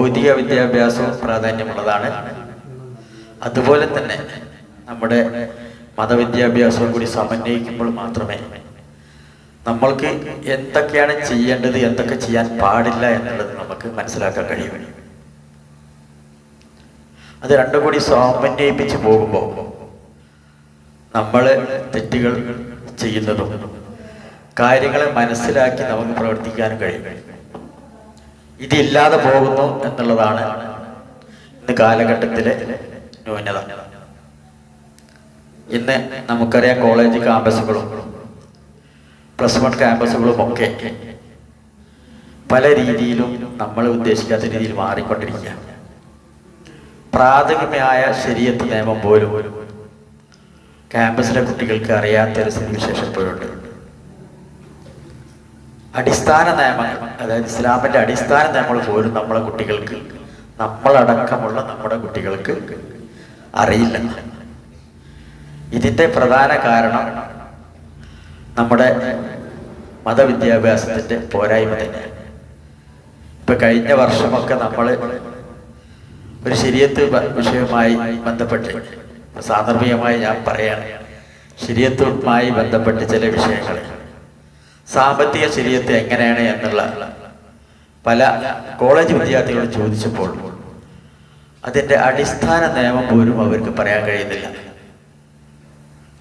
ഭൗതിക വിദ്യാഭ്യാസവും പ്രാധാന്യമുള്ളതാണ്. അതുപോലെ തന്നെ നമ്മുടെ മതവിദ്യാഭ്യാസവും കൂടി സമന്വയിക്കുമ്പോൾ മാത്രമേ നമ്മൾക്ക് എന്തൊക്കെയാണ് ചെയ്യേണ്ടത്, എന്തൊക്കെ ചെയ്യാൻ പാടില്ല എന്നുള്ളത് നമുക്ക് മനസ്സിലാക്കാൻ കഴിയും. അത് രണ്ടും കൂടി സമന്വയിപ്പിച്ച് പോകുമ്പോൾ നമ്മൾ തെറ്റുകൾ ചെയ്യുന്നതും കാര്യങ്ങളെ മനസ്സിലാക്കി നമുക്ക് പ്രവർത്തിക്കാനും കഴിയും. ഇതില്ലാതെ പോകുന്നു എന്നുള്ളതാണ് ഇന്ന് കാലഘട്ടത്തിലെ ന്യൂനത. ഇന്ന് നമുക്കറിയാം, കോളേജ് ക്യാമ്പസുകളും പ്ലസ് വൺ ക്യാമ്പസുകളും ഒക്കെ പല രീതിയിലും നമ്മൾ ഉദ്ദേശിക്കാത്ത രീതിയിൽ മാറിക്കൊണ്ടിരിക്കുക. പ്രാഥമികമായ ശരീഅത്ത് നിയമം പോലും ക്യാമ്പസിലെ കുട്ടികൾക്ക് അറിയാത്തൊരു സ്ഥിതിവിശേഷം ഇപ്പോഴുണ്ട്. അടിസ്ഥാന നിയമങ്ങൾ, അതായത് ഇസ്ലാമിൻ്റെ അടിസ്ഥാന നിയമങ്ങൾ പോലും നമ്മളെ കുട്ടികൾക്ക്, നമ്മളടക്കമുള്ള നമ്മുടെ കുട്ടികൾക്ക് അറിയില്ല. ഇതിൻ്റെ പ്രധാന കാരണം നമ്മുടെ മതവിദ്യാഭ്യാസത്തിൻ്റെ പോരായ്മ തന്നെയാണ്. ഇപ്പം കഴിഞ്ഞ വർഷമൊക്കെ നമ്മൾ ഒരു ശരീഅത്ത് വിഷയവുമായി ബന്ധപ്പെട്ട്, സാന്ദർഭികമായി ഞാൻ പറയാണ്, ശരീഅത്തുമായി ബന്ധപ്പെട്ട് ചില വിഷയങ്ങൾ, സാമ്പത്തിക ശരീഅത്ത് എങ്ങനെയാണ് എന്നുള്ള പല കോളേജ് വിദ്യാർത്ഥികളോട് ചോദിച്ചപ്പോൾ അതിൻ്റെ അടിസ്ഥാന നിയമം പോലും അവർക്ക് പറയാൻ കഴിയുന്നില്ല.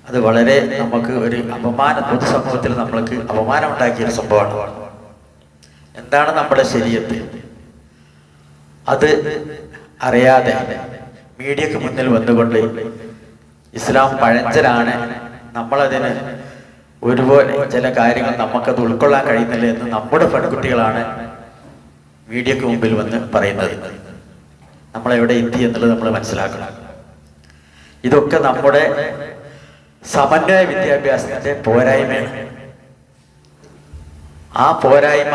അത് വളരെ നമുക്ക് ഒരു അപമാനം, പൊതുസമൂഹത്തിൽ നമ്മൾക്ക് അപമാനം ഉണ്ടാക്കിയൊരു സംഭവമാണ്. എന്താണ് നമ്മുടെ ശരീഅത്ത്? അത് അറിയാതെ മീഡിയക്ക് മുന്നിൽ വന്നുകൊണ്ട് ഇസ്ലാം പഴഞ്ചനാണ്, നമ്മളതിന് ഒരുപോലെ ചില കാര്യങ്ങൾ നമുക്കത് ഉൾക്കൊള്ളാൻ കഴിയുന്നില്ല എന്ന് നമ്മുടെ പെൺകുട്ടികളാണ് മീഡിയക്ക് മുമ്പിൽ വന്ന് പറയുന്നത്. നമ്മളെവിടെ എത്തി എന്നുള്ളത് നമ്മൾ മനസ്സിലാക്കണം. ഇതൊക്കെ നമ്മുടെ സമന്വയ വിദ്യാഭ്യാസത്തിന്റെ പോരായ്മയാണ്. ആ പോരായ്മ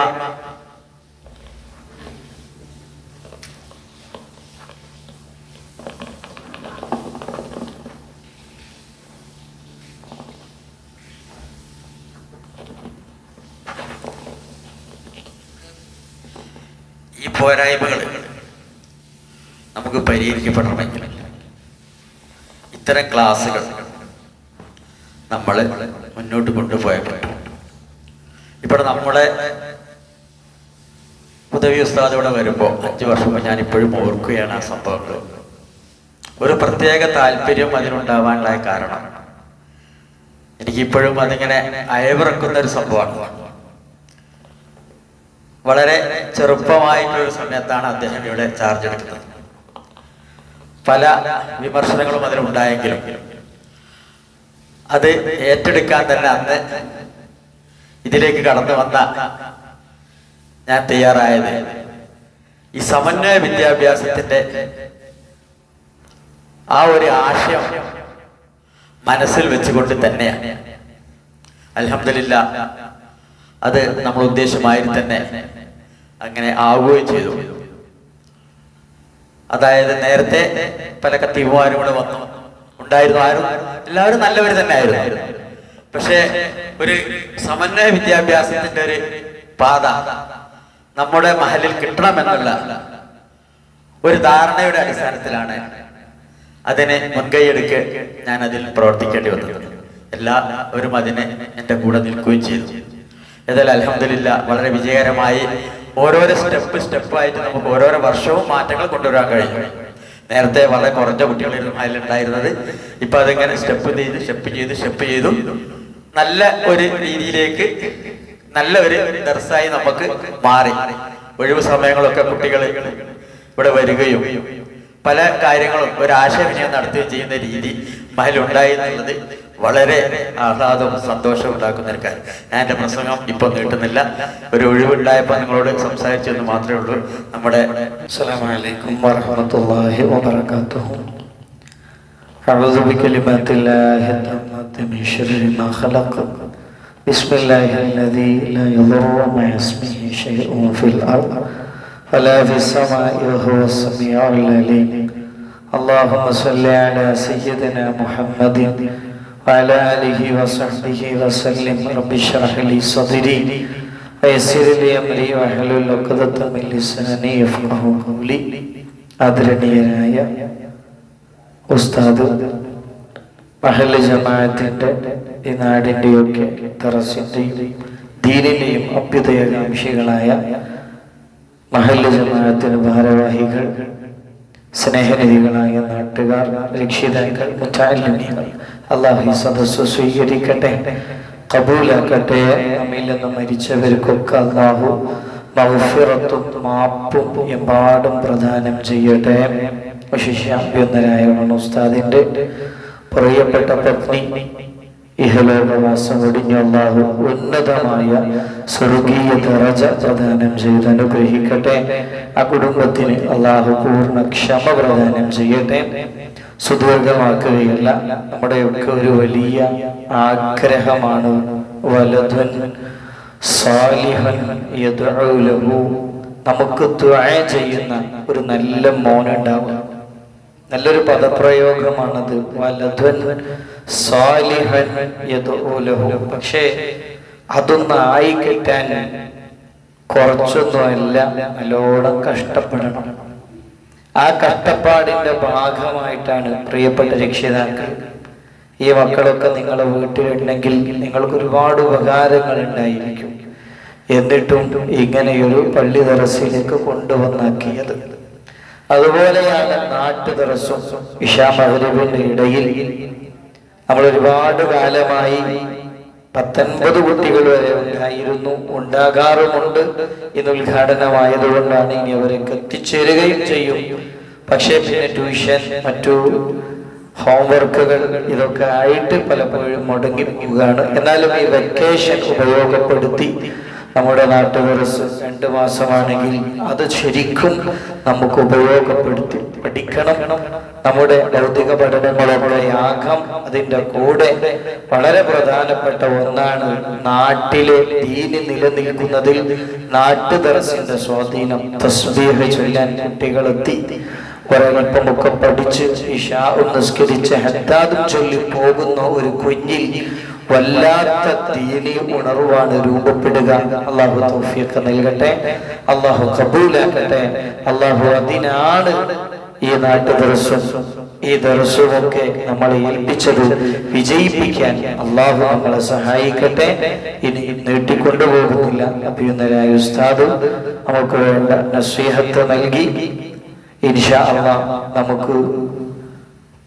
പോരായ്മകൾ നമുക്ക് പരിഹരിക്കപ്പെടണമെങ്കിൽ ഇത്തരം ക്ലാസ്സുകൾ നമ്മൾ മുന്നോട്ട് കൊണ്ടുപോയാൽ പറ്റും. ഇപ്പോൾ നമ്മുടെ ഉദവി ഉസ്താദ് ഇവിടെ വരുമ്പോൾ 5 വർഷം ഞാൻ ഇപ്പോഴും ഓർക്കുകയാണ് ആ സംഭവങ്ങൾ. ഒരു പ്രത്യേക താല്പര്യം അതിനുണ്ടാവാനുള്ള കാരണം എനിക്കിപ്പോഴും അതിങ്ങനെ അയവിറക്കുന്ന ഒരു സംഭവമാണ്. വളരെ ചെറുപ്പമായിട്ടുള്ളൊരു സമയത്താണ് അദ്ദേഹം ഇവിടെ ചാർജ് എടുക്കുന്നത്. പല വിമർശനങ്ങളും അതിലുണ്ടായെങ്കിലും അത് ഏറ്റെടുക്കാൻ തന്നെ അന്ന് ഇതിലേക്ക് കടന്നു വന്ന ഞാൻ തയ്യാറായത് ഈ സമന്വയ വിദ്യാഭ്യാസത്തിന്റെ ആ ഒരു ആശയം മനസ്സിൽ വെച്ചുകൊണ്ട് തന്നെയാണ്. അൽഹംദുലില്ലാഹ് അത് നമ്മൾ ഉദ്ദേശമായി തന്നെ അങ്ങനെ ആവുകയും ചെയ്തു. അതായത് നേരത്തെ പല കത്തീവുമാരും കൂടെ ഉണ്ടായിരുന്നു. എല്ലാവരും നല്ലവർ തന്നെ ആയിരുന്നു. പക്ഷെ ഒരു സമന്വയ വിദ്യാഭ്യാസത്തിന്റെ ഒരു പാത നമ്മുടെ മഹലിൽ കിട്ടണമെന്നുള്ള ഒരു ധാരണയുടെ അടിസ്ഥാനത്തിലാണ് അതിനെ മുൻകൈയെടുക്ക് ഞാൻ അതിൽ പ്രവർത്തിക്കേണ്ടി വന്നത്. എല്ലാവരും അതിനെ എൻ്റെ കൂടെ നിൽക്കുകയും ചെയ്തു. ഏതായാലും അൽഹംദുലില്ലാഹ് വളരെ വിജയകരമായി ഓരോരോ സ്റ്റെപ്പായിട്ട് നമുക്ക് ഓരോരോ വർഷവും മാറ്റങ്ങൾ കൊണ്ടുവരാൻ കഴിഞ്ഞു. നേരത്തെ വളരെ കുറഞ്ഞ കുട്ടികളായിരുന്നു അതിലുണ്ടായിരുന്നത്. ഇപ്പൊ അതിങ്ങനെ സ്റ്റെപ്പ് ചെയ്തു നല്ല ഒരു രീതിയിലേക്ക്, നല്ല ഒരു ദർസായി നമുക്ക് മാറി. ഒഴിവ് സമയങ്ങളൊക്കെ കുട്ടികൾ ഇവിടെ വരികയും പല കാര്യങ്ങളും ഒരു ആശയവിനിമയം നടത്തുകയും ചെയ്യുന്ന രീതി മഹലുണ്ടായി എന്നുള്ളത് വളരെ ആഹ്ലാദവും സന്തോഷവും ഉണ്ടാക്കുന്ന ഒരു കാര്യം. ഞാൻ എൻ്റെ പ്രസംഗം ഇപ്പൊ നീട്ടുന്നില്ല. ഒരു ഒഴിവുണ്ടായപ്പോൾ നിങ്ങളോട് സംസാരിച്ചെന്ന് മാത്രമേ ഉള്ളൂ. നമ്മുടെ അസ്സലാമു അലൈക്കും വറഹ്മത്തുള്ളാഹി വബറകാതുഹു. അഊദു ബികലിമാത്തില്ലാഹി തമ്മാത്തി മിൻ ശർരി മാ ഖലഖ. ബിസ്മില്ലാഹില്ലദീ ലാ യദുറു മഅ ഇസ്മിഹി ശൈഉൻ ഫിൽ അർദ് വലാ ഫിസ് സമാഇ വഹുവസ് സമീഉൽ അലീം. اللهم صل على سيدنا محمد وعلى آله وصحبه وسلم. رب اشرح لي صدري ويسر لي أمري واحلل عقدة من لساني يفقهوا قولي. ആദരണീയനായ ഉസ്താദ്, മഹല്ല് ജമാഅത്തിന്റെ ഈ നാടിന്റെയൊക്കെ ദറസിന്റെയും ദീനിന്റെയും അഭ്യുദയകാംക്ഷികളായ മഹല്ല് ജമാഅത്തിന് ഭാരവാഹികൾ, സ്നേഹനിധികളായ നാട്ടുകാർ, രക്ഷിതാക്കൾ, മുതഅല്ലിമീങ്ങൾ, അല്ലാഹു ഈ സദസ്സ് സ്വീകരിക്കട്ടെ, കബൂലാക്കട്ടെ. നമ്മിൽ നിന്ന് മരിച്ചവർക്കൊക്കെ അല്ലാഹു മഗ്ഫിറത്തും മാപ്പും എമ്പാടും പ്രദാനം ചെയ്യട്ടെ. വിശിഷ്യാഭ്യന്തരായ ഉസ്താദിന്റെ പ്രിയപ്പെട്ട പത്നി ഇഹലോകവാസം ഒടിഞ്ഞ അല്ലാഹു ഉന്നതമായ സ്വർഗീയ ദറജ പ്രദാനം ചെയ്ത് അനുഗ്രഹിക്കട്ടെ. ആ കുടുംബത്തിന് അല്ലാഹു പൂർണ്ണ ക്ഷമ പ്രദാനം ചെയ്യട്ടെ. സുദീർഘമാക്കുകയല്ല, നമ്മുടെയൊക്കെ ഒരു വലിയ ആഗ്രഹമാണ് വലദുൻ സാലിഹൻ യദ്ഉ ലഹു, നമുക്ക് ദുആ ചെയ്യുന്ന ഒരു നല്ല മോനുണ്ടാവുക. നല്ലൊരു പദപ്രയോഗമാണത്, വലദുൻ സാലിഹൻ യദ്ഉ ലഹു. പക്ഷേ അതൊന്നും ആയി കിട്ടാൻ കുറച്ചൊന്നുമല്ല, നല്ലോണം കഷ്ടപ്പെടണം. ആ കഷ്ടപ്പാടിന്റെ ഭാഗമായിട്ടാണ് പ്രിയപ്പെട്ട രക്ഷിതാക്കൾ, ഈ മക്കളൊക്കെ നിങ്ങളുടെ വീട്ടിലുണ്ടെങ്കിൽ നിങ്ങൾക്ക് ഒരുപാട് ഉപകാരങ്ങൾ ഉണ്ടായിരിക്കും. എന്നിട്ടും ഇങ്ങനെയൊരു പള്ളി ദറസിലേക്ക് കൊണ്ടുവന്നാക്കിയത്. അതുപോലെയാണ് നാട്ടു ദറസും ഇശാ മഗ്‌രിബിന്റെ ഇടയിൽ നമ്മൾ ഒരുപാട് കാലമായി 19 കുട്ടികൾ വരെ ഉണ്ടായിരുന്നു, ഉണ്ടാകാറുമുണ്ട്. ഇന്ന് ഉദ്ഘാടനമായതുകൊണ്ടാണ് ഇനി അവരൊക്കെ എത്തിച്ചേരുകയും ചെയ്യും. പക്ഷേ പിന്നെ ട്യൂഷൻ, മറ്റു ഹോംവർക്കുകൾ ഇതൊക്കെ ആയിട്ട് പലപ്പോഴും മുടങ്ങി പോവുകയാണ്. എന്നാലും ഈ വെക്കേഷൻ ഉപയോഗപ്പെടുത്തി നമ്മുടെ നാട്ടുദറസ് 2 മാസമാണെങ്കിൽ അത് ശരിക്കും നമുക്ക് ഉപയോഗപ്പെടുത്തി പഠിക്കണം. നമ്മുടെ ഭൗതിക പഠനങ്ങളൊക്കെ ആകാം. അതിൻ്റെ കൂടെ വളരെ പ്രധാനപ്പെട്ട ഒന്നാണ് നാട്ടിലെ ദീന് നിലനിൽക്കുന്നതിൽ നാട്ടുദറസിന്റെ സ്വാധീനം. തസ്ബീഹ് ചൊല്ലാൻ കുട്ടികളെത്തി, ഒരൽപ്പമൊക്കെ പഠിച്ച് ഇശാ നിസ്കരിച്ച് ഹദ്ദാദും ചൊല്ലി പോകുന്ന ഒരു കുഞ്ഞിൽ വല്ലാത്ത ദീനി ഉണർവാണ് രൂപപ്പെടുക. അല്ലാഹു തൗഫീഖ് നൽകട്ടെ, അല്ലാഹു കബൂലാക്കട്ടെ. അല്ലാഹു അതിനാണ് ഈ നാട്ടുദറസും ഈ ദറസുമൊക്കെ നമ്മളെ ഏൽപ്പിച്ചത്. വിജയിപ്പിക്കാൻ അല്ലാഹു നമ്മളെ സഹായിക്കട്ടെ. ഇനി നീട്ടിക്കൊണ്ടുപോകുന്നില്ല. അഭിനന്ദനായ ഉസ്താദ് നമുക്ക് വേണ്ട നസീഹത്ത് നൽകി ഇൻഷാ അല്ലാഹ് നമുക്ക്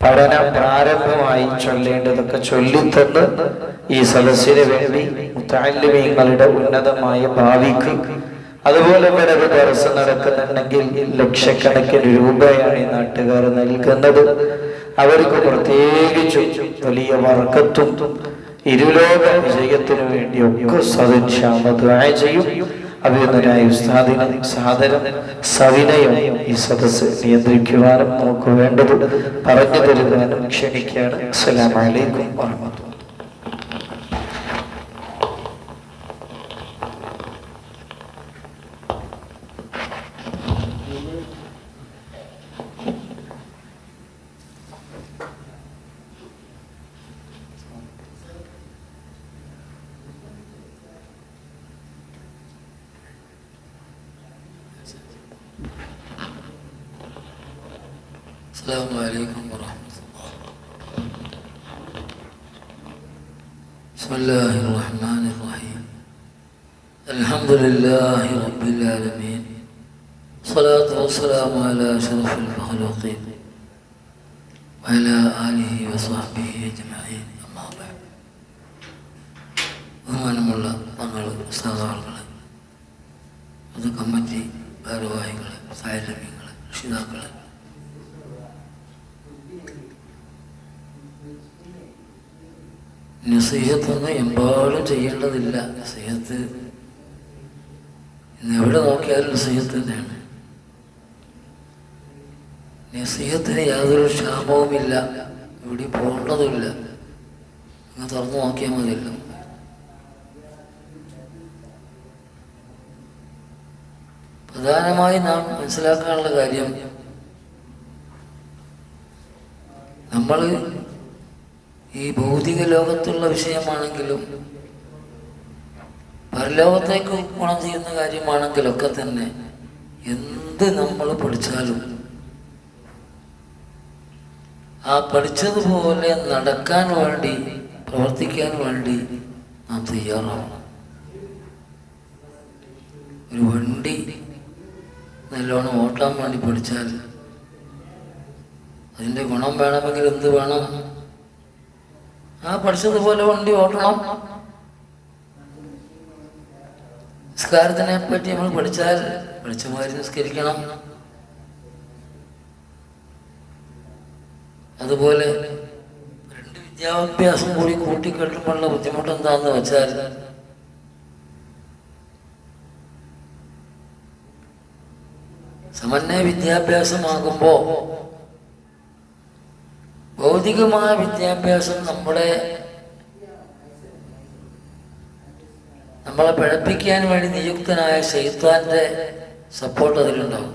പഠനം പ്രാരംഭമായി ചൊല്ലേണ്ടതൊക്കെ ചൊല്ലിത്തന്ന് ഈ സദസ്സിന് വേണ്ടി മുതഅല്ലിമീങ്ങളുടെ ഉന്നതമായ ഭാവിക്ക്, അതുപോലെ ഒരു ദർസ് നടക്കുന്നുണ്ടെങ്കിൽ ലക്ഷക്കണക്കിന് രൂപയാണ് ഈ നാട്ടുകാർ നൽകുന്നത്. അവർക്ക് പ്രത്യേകിച്ചും വലിയ ബർക്കത്തും ഇരുലോക വിജയത്തിനു വേണ്ടിയൊക്കെ ദുആ ചെയ്യും. അഭിനന്ദനായ ഉസ്താദിനെ സാദരം സവിനയം ഈ സദസ്സ് നിയന്ത്രിക്കുവാനും നമുക്ക് വേണ്ടത് പറഞ്ഞു തരുവാനും ക്ഷണിക്കുകയാണ്. അസ്സലാമു അലൈക്കും വറഹ്മത്തുള്ളാഹി. السلام عليكم ورحمة الله. بسم الله الرحمن الرحيم. الحمد لله رب العالمين، الصلاة والسلام على أشرف المخلوقين وعلى آله وصحبه أجمعين. أما بعد. ബഹുമാനമുള്ള തങ്ങൾ, ഉസ്താദുകൾ, അത് കമ്മിറ്റി ഭാരവാഹികൾ, സായലമ്യങ്ങൾ, രക്ഷിതാക്കൾ, നസീഹത്തൊന്നും എമ്പാടും ചെയ്യേണ്ടതില്ല. നസീഹത്ത് ഇന്ന് എവിടെ നോക്കിയാലും നസീഹത്ത് തന്നെയാണ്. നസീഹത്തിന് യാതൊരു ക്ഷാമവുമില്ല, എവിടെ പോകേണ്ടതുമില്ല. നിങ്ങൾ തുറന്നു നോക്കിയാൽ മതിയല്ലോ. പ്രധാനമായി നാം മനസ്സിലാക്കാനുള്ള കാര്യം, നമ്മൾ ഈ ഭൗതിക ലോകത്തുള്ള വിഷയമാണെങ്കിലും പരലോകത്തേക്ക് ഗുണം ചെയ്യുന്ന കാര്യമാണെങ്കിലൊക്കെ തന്നെ എന്ത് നമ്മൾ പഠിച്ചാലും ആ പഠിച്ചതുപോലെ നടക്കാൻ വേണ്ടി, പ്രവർത്തിക്കാൻ വേണ്ടി നാം തയ്യാറാവണം. ഒരു വണ്ടി നല്ലോണം ഓട്ടാൻ വേണ്ടി പഠിച്ചാൽ അതിൻ്റെ ഗുണം വേണമെങ്കിൽ എന്ത് വേണം? ആ പഠിച്ചതുപോലെ വണ്ടി ഓട്ടണം. നിസ്കാരത്തിനെ പറ്റി നമ്മൾ പഠിച്ചാൽ പഠിച്ചമാതിരി നിസ്കരിക്കണം. അതുപോലെ രണ്ട് വിദ്യാഭ്യാസം കൂടി കൂട്ടിക്കെട്ടുമ്പോഴുള്ള ബുദ്ധിമുട്ട് എന്താന്ന് വെച്ചാൽ സമന്വയ വിദ്യാഭ്യാസമാകുമ്പോൾ ഭൗതികമായ വിദ്യാഭ്യാസം നമ്മളെ പഠിപ്പിക്കാൻ വേണ്ടി നിയുക്തനായ ശൈത്താന്റെ സപ്പോർട്ട് അതിലുണ്ടാവും.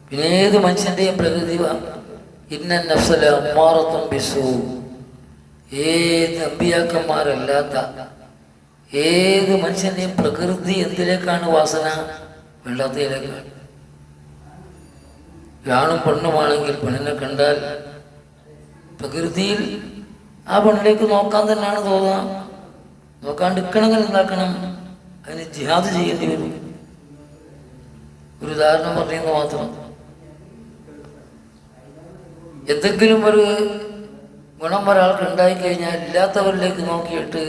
പിന്നെ ഏത് മനുഷ്യന്റെയും പ്രകൃതി ഇന്ന നഫ്സല അമ്മാറത്തും ബിസൂ, ഏത് അമ്പിയാക്കന്മാരല്ലാത്ത ഏത് മനുഷ്യന്റെയും പ്രകൃതി എന്തിലേക്കാണ് വാസന? വെള്ളത്തിലേക്കാണ്. ആണും പെണ്ണുമാണെങ്കിൽ പെണ്ണിനെ കണ്ടാൽ പ്രകൃതിയിൽ ആ പെണ്ണിലേക്ക് നോക്കാൻ തന്നെയാണ് തോന്നുക. നോക്കാണ്ടിരിക്കണമെങ്കിൽ എന്താക്കണം? അതിന് ജിഹാദ് ചെയ്യേണ്ടി വരും. ഒരു ഉദാഹരണം പറയുന്നത് മാത്രം. എന്തെങ്കിലും ഒരു ഗുണം ഒരാൾക്ക് ഉണ്ടായിക്കഴിഞ്ഞാൽ ഇല്ലാത്തവരിലേക്ക് നോക്കിയിട്ട്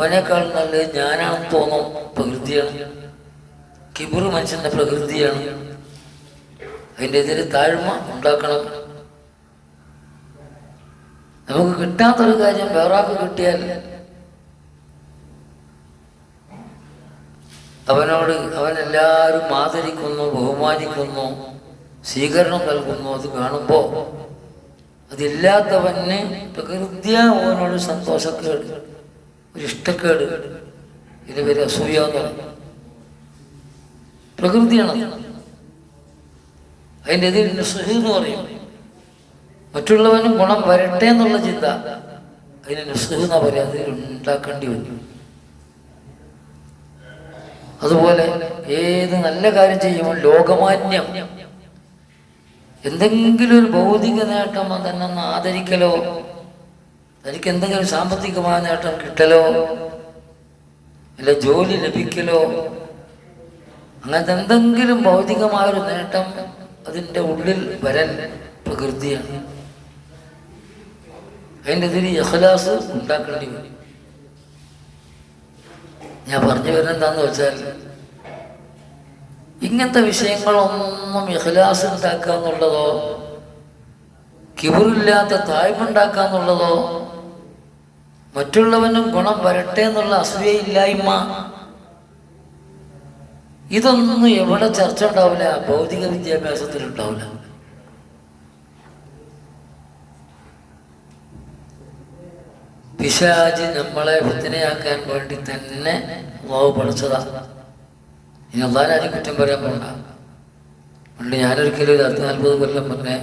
ഓനേക്കാൾ നല്ലത് ഞാനാണെന്ന് തോന്നും. പ്രകൃതിയാണ്. കിബിറ് മനുഷ്യന്റെ പ്രകൃതിയാണ്. അതിൻ്റെ എതിരെ താഴ്മ ഉണ്ടാക്കണം. നമുക്ക് കിട്ടാത്തൊരു കാര്യം വേറൊരാൾക്ക് കിട്ടിയാൽ അവനെല്ലാവരും ആദരിക്കുന്നു, ബഹുമാനിക്കുന്നു, സ്വീകരണം നൽകുന്നു. അത് കാണുമ്പോൾ അതില്ലാത്തവന് പ്രകൃതിയ അവനോട് സന്തോഷക്കേട്, ഒരു ഇഷ്ടക്കേട്, ഇതിന് പേര് അസൂയ എന്ന് പറയും. പ്രകൃതിയാണ്. അതിൻ്റെ എതിരെ നുസ്ഹ് എന്ന് പറയും. മറ്റുള്ളവനും ഗുണം വരട്ടെ എന്നുള്ള ചിന്ത, അതിന് നുസ്ഹ് എന്നാ പറയുക. അതിൽ ഉണ്ടാക്കേണ്ടി വരും. അതുപോലെ ഏത് നല്ല കാര്യം ചെയ്യുമ്പോൾ ലോകമാന്യം, എന്തെങ്കിലും ഒരു ഭൗതിക നേട്ടം തന്നെ ഒന്ന് ആദരിക്കലോ, തനിക്ക് എന്തെങ്കിലും സാമ്പത്തികമായ നേട്ടം കിട്ടലോ, അല്ല ജോലി ലഭിക്കലോ, അങ്ങനത്തെ എന്തെങ്കിലും ഭൗതികമായൊരു നേട്ടം അതിൻ്റെ ഉള്ളിൽ വരൽ പ്രകൃതിയാണ്. അതിൻ്റെ എതിരെ ഇഖ്ലാസ് ഉണ്ടാക്കേണ്ടി വരും. ഞാൻ പറഞ്ഞു വരുന്നതെന്താന്ന് വെച്ചാൽ, ഇങ്ങനത്തെ വിഷയങ്ങളൊന്നും ഇഖ്ലാസ് ഉണ്ടാക്കുക എന്നുള്ളതോ, കിബറില്ലാത്ത താഴ്മ എന്നുള്ളതോ, മറ്റുള്ളവനും ഗുണം വരട്ടെ എന്നുള്ള അസൂയയില്ലായ്മ, ഇതൊന്നും എവിടെ ചർച്ച ഉണ്ടാവില്ല. ഭൗതിക വിദ്യാഭ്യാസത്തിൽ ഉണ്ടാവില്ല. പിശാച് നമ്മളെ ഫിത്നയാക്കാൻ വേണ്ടി തന്നെ അല്ലാഹു പഠിച്ചതാ. ഇനി അല്ലാഹുവിനെ ആരും കുറ്റം പറയാൻ പോണ്ട. പണ്ട് ഞാനൊരിക്കലും 40 കൊല്ലം മുന്നേ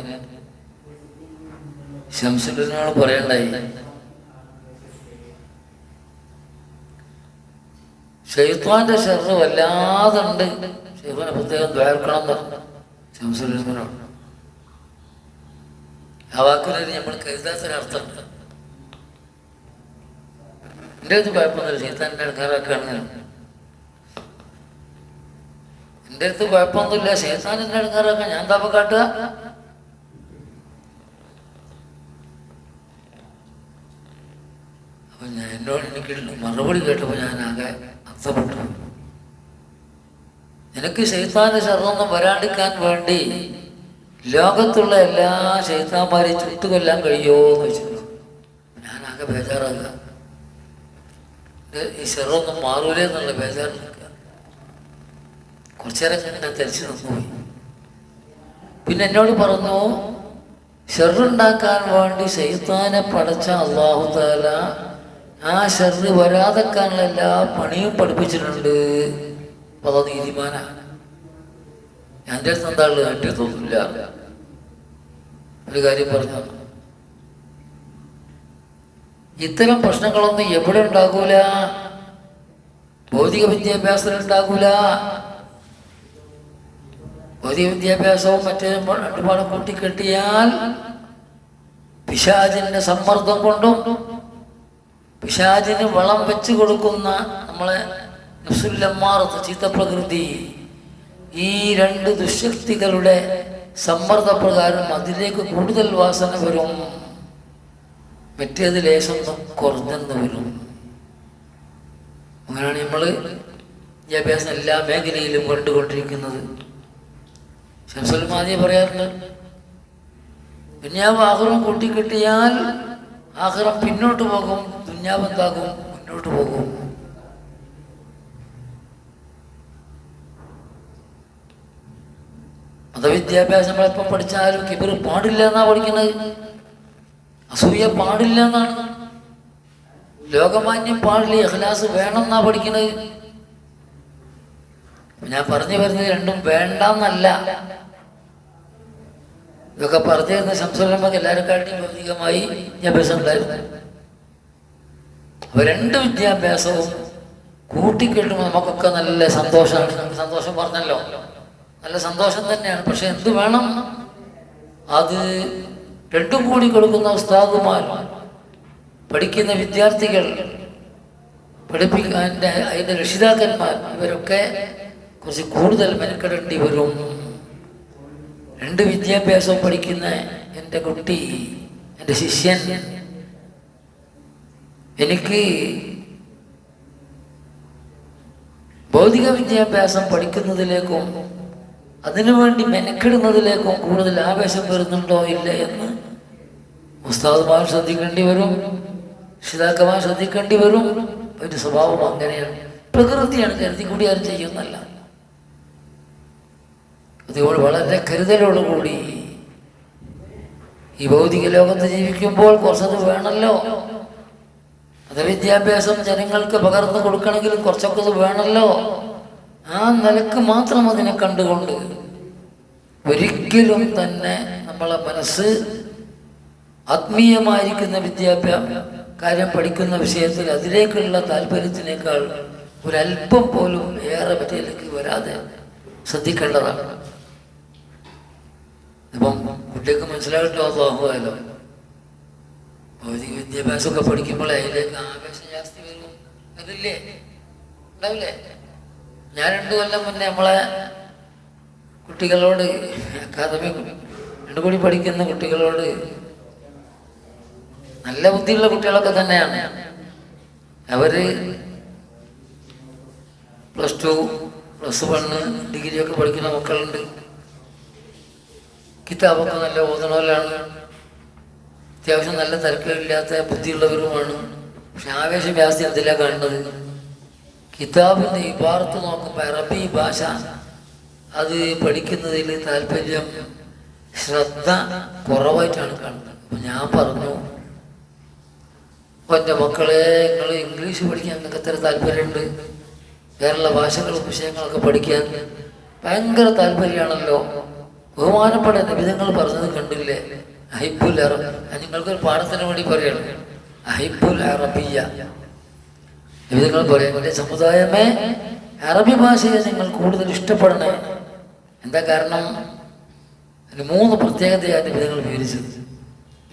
ശംസുലിനോട് പറയണ്ടായി, ശൈത്വാന്റെ ശർറ് വല്ലാതുണ്ട്, ശൈത്വാനെ പ്രത്യേകം ദ്വാരക്കണം എന്ന് പറഞ്ഞു ശംസുലിനോട്. ആ വാക്കിനൊരു നമ്മൾ കരുതാത്തൊരർത്ഥമുണ്ട്. എൻ്റെ അടുത്ത് കുഴപ്പമൊന്നുമില്ല, ശൈത്താൻ്റെ ഇടങ്ങാറാക്കുകയാണ്. എൻ്റെ അടുത്ത് കുഴപ്പമൊന്നുമില്ല, ശൈത്താൻ്റെ ഇടങ്ങാറാക്കാൻ ഞാൻ താപ കാട്ടുക. അപ്പൊ എനിക്ക് മറുപടി കേട്ടപ്പോൾ ഞാൻ ആകെ അർത്ഥപ്പെട്ടു. നിനക്ക് ശൈത്താന്റെ ശർറൊന്നും വരാണ്ടിരിക്കാൻ വേണ്ടി ലോകത്തുള്ള എല്ലാ ശൈത്താന്മാരെയും ചുട്ടുകൊല്ലാൻ കഴിയുമോ എന്ന് വെച്ചിട്ടുണ്ട്. ഞാൻ ആകെ ബേജാറാകുക. ഈ ശർറൊന്നും മാറൂലേ എന്നുള്ള ബേജാറിരിക്കുക. കുറച്ചേരം ഞാൻ തെളിച്ചു നിന്നുപോയി. പിന്നെ എന്നോട് പറഞ്ഞു, ഷർറുണ്ടാക്കാൻ വേണ്ടി ശൈത്താനെ പടച്ച അല്ലാഹു തആല ആ ഷർറ് വരാതെക്കാനുള്ള എല്ലാ പണിയും പഠിപ്പിച്ചിട്ടുണ്ട്. അപ്പൊ അത് നീതിമാനാണ്. ഞാൻ എൻ്റെ അടുത്ത് എന്താ ഉള്ളത്? എൻ്റെ അടുത്തൊന്നുമില്ല. ഒരു കാര്യം പറഞ്ഞു, ഇത്തരം പ്രശ്നങ്ങളൊന്നും എവിടെ ഉണ്ടാകൂല? ഭൗതിക വിദ്യാഭ്യാസത്തിൽ ഉണ്ടാകൂല. ഭൗതിക വിദ്യാഭ്യാസവും മറ്റേ രണ്ടുപാട് കൂട്ടിക്കെട്ടിയാൽ പിശാചിന്റെ സമ്മർദ്ദം കൊണ്ടും പിശാചിന് വളം വെച്ചു കൊടുക്കുന്ന നമ്മളെ നഫ്സുല്ലമ്മാറത്ത്, ചീത്തപ്രകൃതി, ഈ രണ്ട് ദുശക്തികളുടെ സമ്മർദ്ദപ്രകാരം അതിലേക്ക് കൂടുതൽ വാസന വരും, മറ്റേത് ലേശം കുറഞ്ഞെന്ന് വരും. അങ്ങനെയാണ് നമ്മൾ വിദ്യാഭ്യാസം എല്ലാ മേഖലയിലും കണ്ടുകൊണ്ടിരിക്കുന്നത്. ശംസുൽ മാദി പറയാറുണ്ട്, ദുന്യാവ് ആഖിറം കൂട്ടിക്കെട്ടിയാൽ ആഖിറം പിന്നോട്ട് പോകും, ദുന്യാവ് എന്താകും? മുന്നോട്ട് പോകും. മതവിദ്യാഭ്യാസം നമ്മളെപ്പം പഠിച്ചാലും കിബിർ പാടില്ല എന്നാ പഠിക്കുന്നത്, അസൂയ പാടില്ല എന്നാണ്, ലോകമാന്യം പാടില്ല, ഇഖ്ലാസ് വേണം എന്നാ പഠിക്കുന്നത്. ഞാൻ പറഞ്ഞു വരുന്നത് രണ്ടും വേണ്ടെന്നല്ല. ഇതൊക്കെ പറഞ്ഞു തരുന്ന ശംസുലമ്മക്ക് എല്ലാവരെക്കാട്ടിയും ഭൗതികമായി വിദ്യാഭ്യാസം ഉണ്ടായിരുന്നു. അപ്പൊ രണ്ട് വിദ്യാഭ്യാസവും കൂട്ടിക്കെട്ടുമ്പോൾ നമുക്കൊക്കെ നല്ല സന്തോഷമാണ്. നമുക്ക് സന്തോഷം പറഞ്ഞല്ലോ, നല്ല സന്തോഷം തന്നെയാണ്. പക്ഷെ എന്ത് വേണം? അത് രണ്ടും കൂടി കൊടുക്കുന്ന ഉസ്താദുമാർ, പഠിക്കുന്ന വിദ്യാർത്ഥികൾ, പഠിപ്പിക്കാൻ അതിൻ്റെ രക്ഷിതാക്കന്മാർ, ഇവരൊക്കെ കുറച്ച് കൂടുതൽ മെനക്കെടേണ്ടി വരും. രണ്ട് വിദ്യാഭ്യാസം പഠിക്കുന്ന എൻ്റെ കുട്ടി, എൻ്റെ ശിഷ്യൻ, എനിക്ക് ഭൗതിക വിദ്യാഭ്യാസം പഠിക്കുന്നതിലേക്കും അതിനുവേണ്ടി മെനക്കെടുന്നതിലേക്കും കൂടുതൽ ആവേശം വരുന്നുണ്ടോ ഇല്ല എന്ന് ഉസ്താദുമാർ ശ്രദ്ധിക്കേണ്ടി വരും, രക്ഷിതാക്കന്മാർ ശ്രദ്ധിക്കേണ്ടി വരും. ഒരു സ്വഭാവം അങ്ങനെയാണ്, പ്രകൃതിയാണ്, കരുതി കൂടി ആരും ചെയ്യുന്നല്ല. അതുകൊണ്ട് വളരെ കരുതലോടുകൂടി ഈ ഭൗതിക ലോകത്ത് ജീവിക്കുമ്പോൾ കുറച്ചത് വേണമല്ലോ. മതവിദ്യാഭ്യാസം ജനങ്ങൾക്ക് പകർന്നു കൊടുക്കണമെങ്കിൽ കുറച്ചൊക്കെ അത് വേണമല്ലോ. ആ നിലക്ക് മാത്രം അതിനെ കണ്ടുകൊണ്ട് ഒരിക്കലും തന്നെ നമ്മളെ മനസ്സ് ആത്മീയമായിരിക്കുന്ന കാര്യം പഠിക്കുന്ന വിഷയത്തിൽ അതിലേക്കുള്ള താല്പര്യത്തിനേക്കാൾ ഒരല്പം പോലും ഏറെ പറ്റിയിലേക്ക് വരാതെ ശ്രദ്ധിക്കേണ്ടതാണ്. ഇപ്പം കുട്ടികൾക്ക് മനസ്സിലാകട്ടോ, അല്ലാഹുവല്ലോ, ഭൗതിക വിദ്യാഭ്യാസമൊക്കെ പഠിക്കുമ്പോൾ അതിലേക്ക് ആവേശം ജാസ്തി വരും. അതില്ലേ? ഉണ്ടാവില്ലേ? ഞാൻ 2 കൊല്ലം മുന്നേ നമ്മളെ കുട്ടികളോട്, അക്കാദമി 2 കൂടി പഠിക്കുന്ന കുട്ടികളോട്, നല്ല ബുദ്ധിയുള്ള കുട്ടികളൊക്കെ തന്നെയാണ്, അവര് +2, +1, ഡിഗ്രിയൊക്കെ പഠിക്കുന്ന മക്കളുണ്ട്. കിതാബൊക്കെ നല്ല ഓതണവരാണ്, അത്യാവശ്യം നല്ല തിരക്കില്ലാത്ത ബുദ്ധിയുള്ളവരുമാണ്. പക്ഷെ ആവേശം ജാസ്തി എന്തിലാണ് കാണുന്നത്? കിതാബിൻ്റെ ഇബാറത്ത് നോക്കുമ്പോൾ അറബി ഭാഷ അത് പഠിക്കുന്നതിൽ താല്പര്യം, ശ്രദ്ധ കുറവായിട്ടാണ് കാണുന്നത്. അപ്പം ഞാൻ പറഞ്ഞു, എൻ്റെ മക്കളെ, നിങ്ങൾ ഇംഗ്ലീഷ് പഠിക്കാൻ നിങ്ങൾക്ക് എത്ര താല്പര്യമുണ്ട്? വേറെയുള്ള ഭാഷകളും വിഷയങ്ങളൊക്കെ പഠിക്കാൻ ഭയങ്കര താല്പര്യമാണല്ലോ. ബഹുമാനപ്പെട്ട നിബിധങ്ങൾ പറഞ്ഞത് കണ്ടില്ലേ? അഹിബുൽ അറബ്, നിങ്ങൾക്കൊരു പാഠത്തിന് വേണ്ടി പറയണം, അഹിബുൽ അറബിയ. നിബിധങ്ങൾ പറയാം, എൻ്റെ സമുദായമേ, അറബി ഭാഷയെ നിങ്ങൾ കൂടുതൽ ഇഷ്ടപ്പെടണേ. എന്താ കാരണം? അതിന് 3 പ്രത്യേകതയാണ് നിബിധങ്ങൾ വിവരിച്ചത്.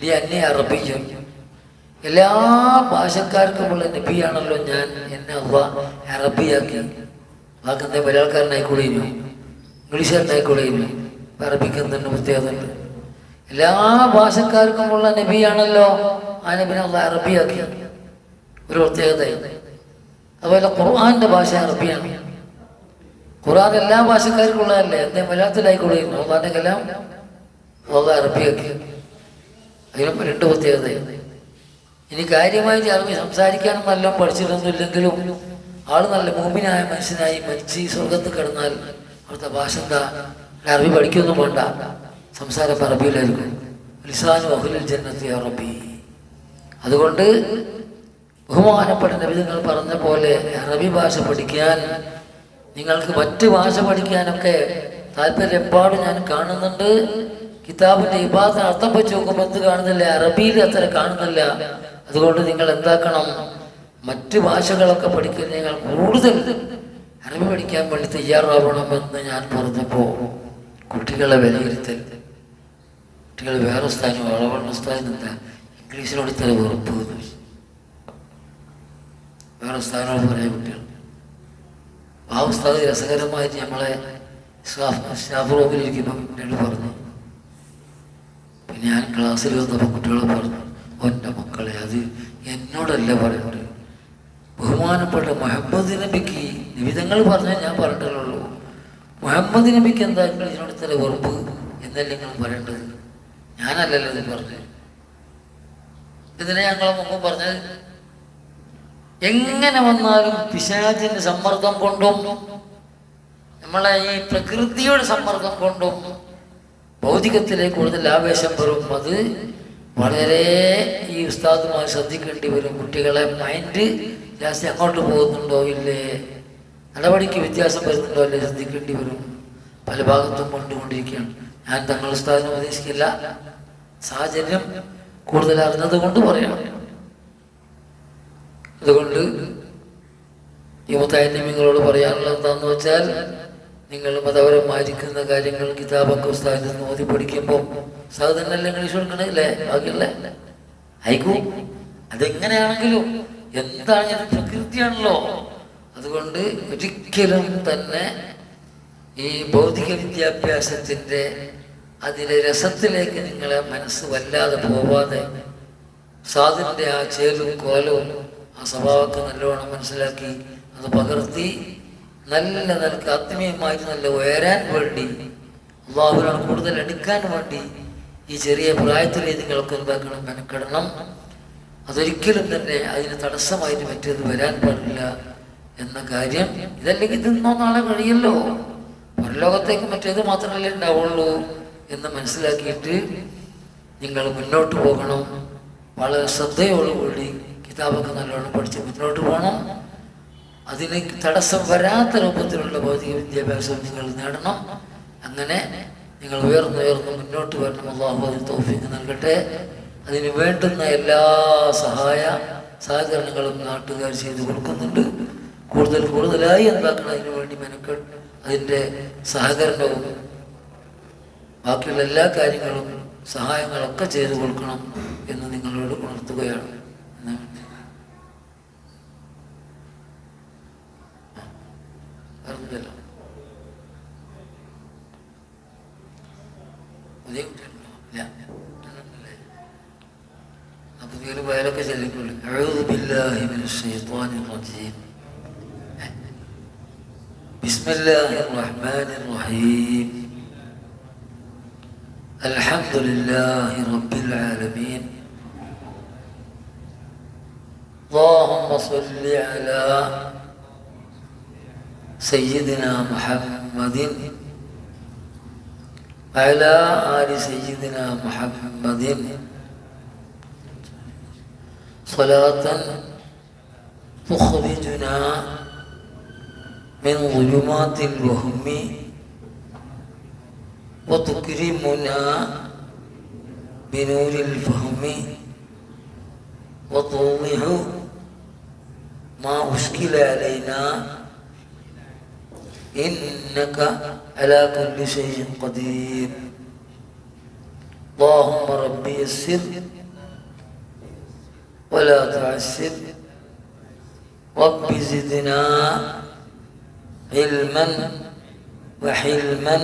ഈ അന്യ അറബിയും, എല്ലാ ഭാഷക്കാർക്കുമുള്ള നബിയാണല്ലോ ഞാൻ, എന്നെ അറബിയാക്കി. വാക്കെന്താ മലയാളക്കാരനായിക്കൂടെയിരുന്നു, ഇംഗ്ലീഷുകാരനായിക്കൂടെയിരുന്നു, അറബിക്ക് തന്നെ പ്രത്യേകത ഉണ്ട്. എല്ലാ ഭാഷക്കാർക്കുമുള്ള നബിയാണല്ലോ, ആ നബിനെ അറബിയാക്കി. ഒരു പ്രത്യേകതയായി. അതുപോലെ ഖുർആന്റെ ഭാഷ അറബിയാണ്. ഖുർആൻ എല്ലാ ഭാഷക്കാർക്കുള്ളതല്ലേ, എന്തേ മലയാളത്തിലായിക്കൂടെയിരുന്നു, അള്ളാന്റെ കലാം അറബിയാക്കി. അതിനും 2 പ്രത്യേകതയാണ്. ഇനി കാര്യമായിട്ട് അറബി സംസാരിക്കാനും നല്ല പഠിച്ചിട്ടൊന്നുമില്ലെങ്കിലും ആള് നല്ല മുഅ്മിനായ മനുഷ്യനായി മരിച്ച് സ്വർഗത്ത് കിടന്നാൽ അവിടുത്തെ ഭാഷ എന്താ? അറബി പഠിക്കൊന്നും വേണ്ട, സംസാരം അറബിയിലായിരിക്കും. ലിസാനു അഹ്ലിൽ ജന്നത്തി അറബി. അതുകൊണ്ട് ബഹുമാനപ്പെട്ട നബിതങ്ങൾ പറഞ്ഞ പോലെ അറബി ഭാഷ പഠിക്കാൻ, നിങ്ങൾക്ക് മറ്റ് ഭാഷ പഠിക്കാനൊക്കെ താല്പര്യം എപ്പാടും ഞാൻ കാണുന്നുണ്ട്. കിതാബിന്റെ ഇബാദത്തിന് അർത്ഥം വെച്ച് നോക്കുമ്പോൾ എന്ത് കാണുന്നില്ല? അറബിയിൽ അത്ര കാണുന്നില്ല. അതുകൊണ്ട് നിങ്ങൾ എന്താക്കണം, മറ്റ് ഭാഷകളൊക്കെ പഠിക്കാൻ നിങ്ങൾ കൂടുതൽ അറബി പഠിക്കാൻ വേണ്ടി തയ്യാറാവണമെന്ന് ഞാൻ പറഞ്ഞപ്പോൾ കുട്ടികളെ വിലയിരുത്തൽ, കുട്ടികൾ വേറെ സ്ഥാനം വളവണ്ണ സ്ഥാനം എന്താ ഇംഗ്ലീഷിനോട് ഇത്ര വെറുപ്പ്, വേറെ സ്ഥാനോട് പറയാൻ കുട്ടികൾ. ആ ഉസ്താദ് രസകരമായിട്ട് നമ്മളെ സ്റ്റാഫ് റൂമിലിരിക്കുമ്പോൾ എന്നോട് പറഞ്ഞു. പിന്നെ ഞാൻ ക്ലാസ്സിൽ വന്നപ്പോൾ കുട്ടികളെ പറഞ്ഞു, ഒൻ്റെ മക്കളെ അത് എന്നോടല്ല പറയുന്നത്, ബഹുമാനപ്പെട്ട മുഹമ്മദ് നബിക്ക് നിബിധങ്ങൾ പറഞ്ഞാൽ ഞാൻ പറഞ്ഞിട്ടുള്ളൂ. മുഹമ്മദ് നബിക്ക് എന്താ ഇതിനോട് ഇത്ര വെറുപ്പ് എന്നല്ല നിങ്ങൾ പറയേണ്ടത്, ഞാനല്ലല്ലോ ഇത് പറഞ്ഞത്. ഇതിനെ ഞങ്ങളെ മുമ്പ് പറഞ്ഞത്, എങ്ങനെ വന്നാലും പിശാചിന്റെ സമ്മർദ്ദം കൊണ്ടും നമ്മളെ ഈ പ്രകൃതിയുടെ സമ്മർദ്ദം കൊണ്ടും ഭൗതികത്തിലേക്ക് കൂടുതൽ ആവേശം വരും. അത് വളരെ ഈ ഉസ്താദുമായി ശ്രദ്ധിക്കേണ്ടി വരും. കുട്ടികളെ മൈൻഡ് ജാസ്തി അങ്ങോട്ട് പോകുന്നുണ്ടോ ഇല്ലേ, നടപടിക്ക് വ്യത്യാസം വരുന്നുണ്ടോ അല്ലേ ശ്രദ്ധിക്കേണ്ടി വരും. പല ഭാഗത്തും കൊണ്ടുകൊണ്ടിരിക്കുകയാണ്. ഞാൻ തങ്ങൾ ഉസ്താദിനെ ഉപദേശിക്കില്ല, സാഹചര്യം കൂടുതൽ അറിഞ്ഞത് കൊണ്ട് പറയാം. അതുകൊണ്ട് ഈ മുത്താലിമീങ്ങളോട് പറയാനുള്ളത് എന്താണെന്ന് വെച്ചാൽ, നിങ്ങൾ മതപരമായിരിക്കുന്ന കാര്യങ്ങൾ കിതാബൊക്കെ ഉസ്താദിൽ നിന്ന് ഓതി പഠിക്കുമ്പോൾ ഉസ്താദ് തന്നെയല്ലേ ഇംഗ്ലീഷ് കൊടുക്കണല്ലേ, ബാക്കിയല്ലേ അയക്കൂ. അതെങ്ങനെയാണെങ്കിലും എന്താണ് ഇത് പ്രകൃതിയാണല്ലോ. അതുകൊണ്ട് ഒരിക്കലും തന്നെ ഈ ഭൗതിക വിദ്യാഭ്യാസത്തിൻ്റെ അതിലെ രസത്തിലേക്ക് നിങ്ങളെ മനസ്സ് വല്ലാതെ പോവാതെ ഉസ്താദിൻ്റെ ആ ചേലും കോലവും ആ സ്വഭാവമൊക്കെ നല്ലോണം മനസ്സിലാക്കി അത് പകർത്തി നല്ല നിലക്ക് ആത്മീയമായിട്ട് നല്ല ഉയരാൻ വേണ്ടി, അള്ളാഹുവിനോട് കൂടുതൽ അടുക്കാൻ വേണ്ടി ഈ ചെറിയ പ്രായത്തിലേ നിങ്ങൾക്ക് എന്താക്കണം, മെനക്കെടണം. അതൊരിക്കലും തന്നെ അതിന് തടസ്സമായിട്ട് മറ്റേത് വരാൻ പാടില്ല എന്ന കാര്യം. ഇതല്ലെങ്കിൽ തിന്നോ നാളെ കഴിയല്ലോ, പരലോകത്തേക്ക് മറ്റേത് മാത്രമല്ലേ ഉണ്ടാവുള്ളൂ എന്ന് മനസ്സിലാക്കിയിട്ട് നിങ്ങൾ മുന്നോട്ട് പോകണം. വളരെ ശ്രദ്ധയോടുകൂടി കിതാബൊക്കെ നല്ലോണം പഠിച്ച് മുന്നോട്ട് പോകണം. അതിന് തടസ്സം വരാത്ത രൂപത്തിലുള്ള ഭൗതിക വിദ്യാഭ്യാസം നിങ്ങൾ നേടണം. അങ്ങനെ നിങ്ങൾ ഉയർന്നുയർന്ന് മുന്നോട്ട് വരണം. അല്ലാഹു അതിന് തൗഫീഖ് നൽകട്ടെ. അതിന് വേണ്ടുന്ന എല്ലാ സഹകരണങ്ങളും നാട്ടുകാർ ചെയ്തു കൊടുക്കുന്നുണ്ട്. കൂടുതലായി എന്താക്കണം, അതിനു വേണ്ടി മെനക്കെട്ട് അതിൻ്റെ സഹകരണവും ബാക്കിയുള്ള എല്ലാ കാര്യങ്ങളും സഹായങ്ങളൊക്കെ ചെയ്തു കൊടുക്കണം എന്ന് നിങ്ങളോട് ഉണർത്തുകയാണ്. അറിഞ്ഞല്ലോ പുതിയ കുട്ടികളുണ്ടോ? ഇല്ല, പുതിയൊരു വയലൊക്കെ ചെല്ലിക്കൊള്ളു. അഊദു ബില്ലാഹി മിനശ് ശൈത്വാനിർ റജീം. ബിസ്മില്ലാഹിർ റഹ്മാനിർ റഹീം. അൽഹംദുലില്ലാഹി റബ്ബിൽ ആലമീൻ. اللهم صل على سيدنا محمد وعلى آل سيدنا محمد صلاة تخرجنا من ظلمات الوهم وتكرمنا بنور الفهم وتوضح ما أشكل علينا إنك على كل شيء قدير. اللهم ربي يسر ولا تعسر. رب زدنا علما وحلما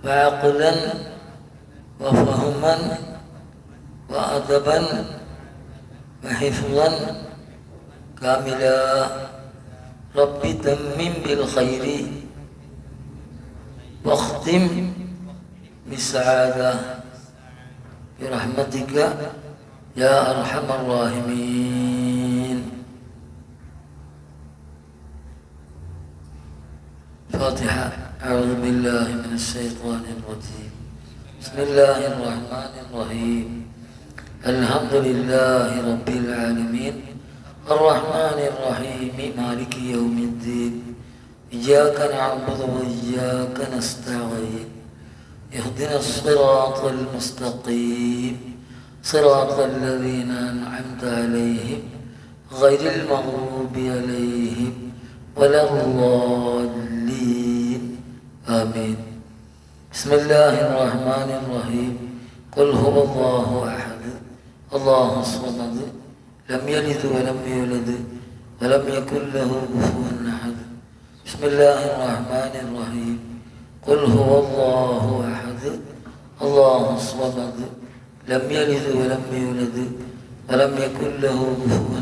وعقلا وفهما وأدبا وحفظا كاملا. رب تمم بالخير واختم بالسعادة برحمتك يا أرحم الراحمين. فاتحة. أعوذ بالله من الشيطان الرجيم. بسم الله الرحمن الرحيم. الحمد لله رب العالمين الرحمن الرحيم مالك يوم الدين. إياك نعبد وإياك نستعين. اهدنا الصراط المستقيم صراط الذين أنعمت عليهم غير المغضوب عليهم ولا الضالين آمين. بسم الله الرحمن الرحيم. قل هو الله أحد الله الصمد لم يلد ولم يولد ولم يكن له كفوا أحد. بسم الله الرحمن الرحيم. قل هو الله أحد الله الصمد لم يلد ولم يولد ولم يكن له كفوا